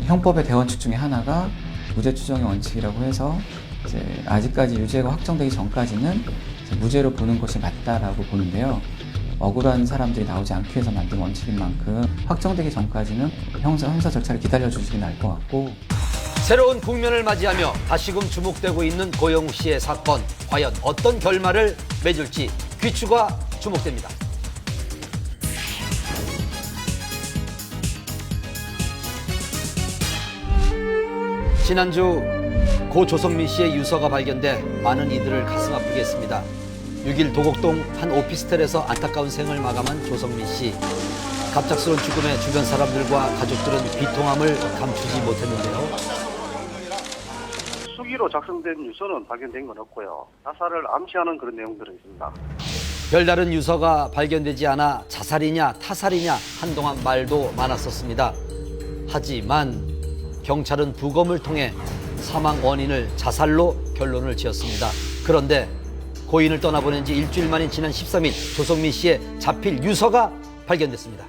형법의 대원칙 중에 하나가 무죄 추정의 원칙이라고 해서 이제 아직까지 유죄가 확정되기 전까지는 이제 무죄로 보는 것이 맞다라고 보는데요. 억울한 사람들이 나오지 않기 위해서 만든 원칙인 만큼 확정되기 전까지는 형사 절차를 기다려주시긴 할 것 같고. 새로운 국면을 맞이하며 다시금 주목되고 있는 고영욱 씨의 사건, 과연 어떤 결말을 맺을지 귀추가 주목됩니다. 지난주 고 조성민 씨의 유서가 발견돼 많은 이들을 가슴 아프게 했습니다. 6일 도곡동 한 오피스텔에서 안타까운 생을 마감한 조성민 씨. 갑작스러운 죽음에 주변 사람들과 가족들은 비통함을 감추지 못했는데요. 수기로 작성된 유서는 발견된 건 없고요. 자살을 암시하는 그런 내용들은 있습니다. 별다른 유서가 발견되지 않아 자살이냐 타살이냐 한동안 말도 많았었습니다. 하지만 경찰은 부검을 통해 사망 원인을 자살로 결론을 지었습니다. 그런데 고인을 떠나보낸 지 일주일 만인 지난 13일 조성민 씨의 자필 유서가 발견됐습니다.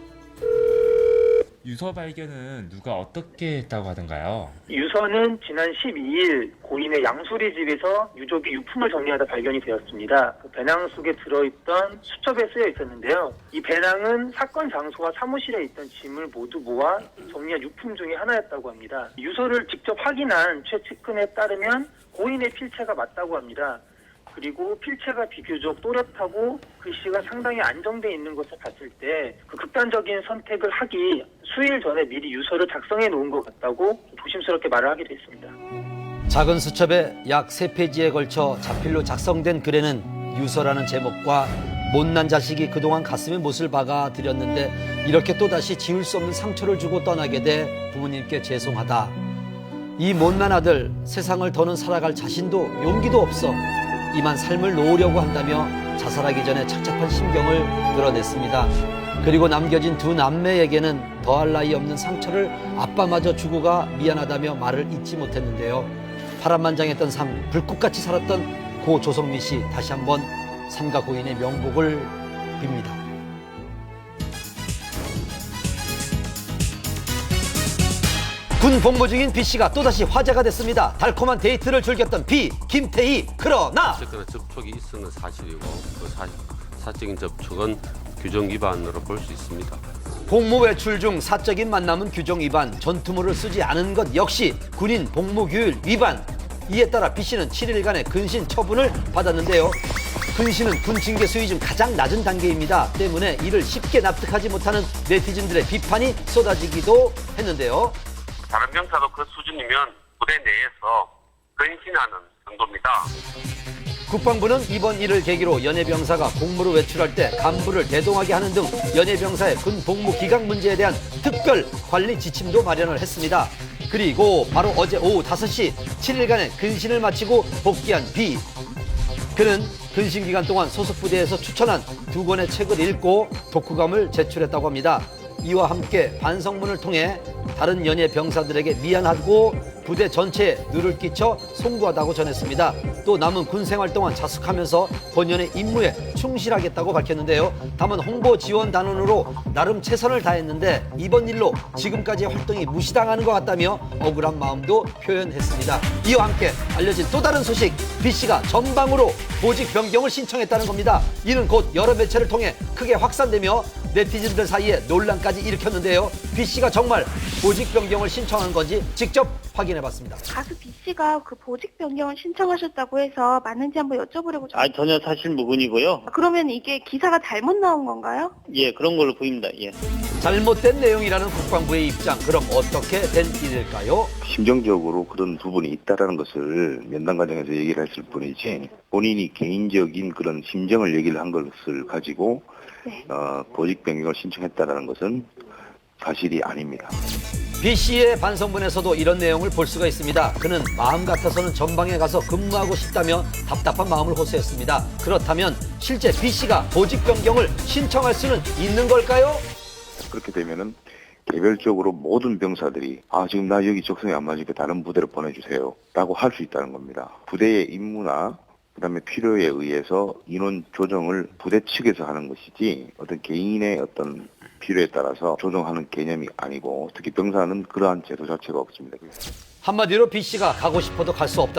유서 발견은 누가 어떻게 했다고 하던가요? 유서는 지난 12일 고인의 양수리 집에서 유족이 유품을 정리하다 발견이 되었습니다. 그 배낭 속에 들어있던 수첩에 쓰여 있었는데요. 이 배낭은 사건 장소와 사무실에 있던 짐을 모두 모아 정리한 유품 중에 하나였다고 합니다. 유서를 직접 확인한 최측근에 따르면 고인의 필체가 맞다고 합니다. 그리고 필체가 비교적 또렷하고 글씨가 상당히 안정돼 있는 것을 봤을 때 그 극단적인 선택을 하기 수일 전에 미리 유서를 작성해 놓은 것 같다고 조심스럽게 말을 하게 됐습니다. 작은 수첩에 약 3페이지에 걸쳐 자필로 작성된 글에는 유서라는 제목과 못난 자식이 그동안 가슴에 못을 박아 드렸는데 이렇게 또다시 지울 수 없는 상처를 주고 떠나게 돼 부모님께 죄송하다. 이 못난 아들 세상을 더는 살아갈 자신도 용기도 없어 이만 삶을 놓으려고 한다며 자살하기 전에 착잡한 심경을 드러냈습니다. 그리고 남겨진 두 남매에게는 더할 나위 없는 상처를 아빠마저 주고 가 미안하다며 말을 잊지 못했는데요. 파란만장했던 삶, 불꽃같이 살았던 고 조성민 씨, 다시 한번 삼가 고인의 명복을 빕니다. 군 복무 중인 B씨가 또다시 화제가 됐습니다. 달콤한 데이트를 즐겼던 B, 김태희. 그러나 어쨌거나 접촉이 있었는 사실이고 그 사적인 접촉은 규정 위반으로 볼 수 있습니다. 복무 외출 중 사적인 만남은 규정 위반, 전투물을 쓰지 않은 것 역시 군인 복무규율 위반. 이에 따라 B씨는 7일간의 근신 처분을 받았는데요. 근신은 군 징계 수위 중 가장 낮은 단계입니다. 때문에 이를 쉽게 납득하지 못하는 네티즌들의 비판이 쏟아지기도 했는데요. 다른 병사도 그 수준이면 부대 내에서 근신하는 정도입니다. 국방부는 이번 일을 계기로 연예병사가 복무로 외출할 때 간부를 대동하게 하는 등 연예병사의 군 복무 기각 문제에 대한 특별 관리 지침도 마련을 했습니다. 그리고 바로 어제 오후 5시 7일간의 근신을 마치고 복귀한 B. 그는 근신 기간 동안 소속 부대에서 추천한 2권의 책을 읽고 독후감을 제출했다고 합니다. 이와 함께 반성문을 통해 다른 연예 병사들에게 미안하고 부대 전체에 누를 끼쳐 송구하다고 전했습니다. 또 남은 군 생활 동안 자숙하면서 본연의 임무에 충실하겠다고 밝혔는데요. 다만 홍보 지원 단원으로 나름 최선을 다했는데 이번 일로 지금까지의 활동이 무시당하는 것 같다며 억울한 마음도 표현했습니다. 이와 함께 알려진 또 다른 소식, B씨가 전방으로 보직 변경을 신청했다는 겁니다. 이는 곧 여러 매체를 통해 크게 확산되며 네티즌들 사이에 논란까지 일으켰는데요. B씨가 정말 보직 변경을 신청한 건지 직접 확인해봤습니다. 가수 B씨가 그 보직 변경을 신청하셨다고 해서 맞는지 한번 여쭤보려고. 전혀 사실 무근이고요. 그러면 이게 기사가 잘못 나온 건가요? 예, 그런 걸로 보입니다. 예. 잘못된 내용이라는 국방부의 입장, 그럼 어떻게 된 일일까요? 심정적으로 그런 부분이 있다라는 것을 면담 과정에서 얘기를 했을 뿐이지 본인이 개인적인 그런 심정을 얘기를 한 것을 가지고 네. 보직 변경을 신청했다라는 것은 사실이 아닙니다. B씨의 반성문에서도 이런 내용을 볼 수가 있습니다. 그는 마음 같아서는 전방에 가서 근무하고 싶다며 답답한 마음을 호소했습니다. 그렇다면 실제 B씨가 보직 변경을 신청할 수는 있는 걸까요? 그렇게 되면은 개별적으로 모든 병사들이 지금 나 여기 적성이 안 맞으니까 다른 부대로 보내주세요 라고 할 수 있다는 겁니다. 부대의 임무나 그다음에 필요에 의해서 인원 조정을 부대 측에서 하는 것이지 어떤 개인의 어떤 필요에 따라서 조정하는 개념이 아니고 특히 병사는 그러한 제도 자체가 없습니다. 한마디로 B 씨가 가고 싶어도 갈 수 없다.